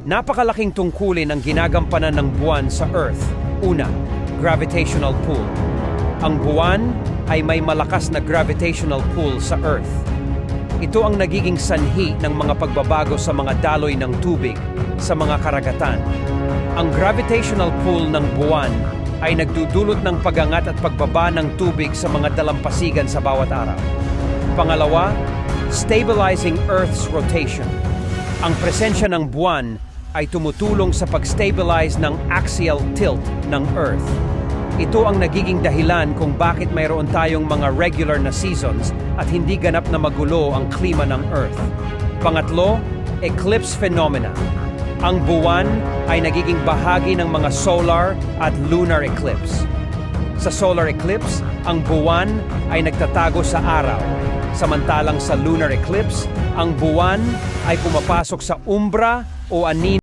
Napakalaking tungkulin ang ginagampanan ng buwan sa Earth. Una, gravitational pull. Ang buwan ay may malakas na gravitational pull sa Earth. Ito ang nagiging sanhi ng mga pagbabago sa mga daloy ng tubig sa mga karagatan. Ang gravitational pull ng buwan ay nagdudulot ng pagangat at pagbaba ng tubig sa mga dalampasigan sa bawat araw. Pangalawa, stabilizing Earth's rotation. Ang presensya ng buwan ay tumutulong sa pag-stabilize ng axial tilt ng Earth. Ito ang nagiging dahilan kung bakit mayroon tayong mga regular na seasons at hindi ganap na magulo ang klima ng Earth. Pangatlo, eclipse phenomena. Ang buwan ay nagiging bahagi ng mga solar at lunar eclipse. Sa solar eclipse, ang buwan ay nagtatago sa araw. Samantalang sa lunar eclipse, ang buwan ay pumapasok sa umbra o anino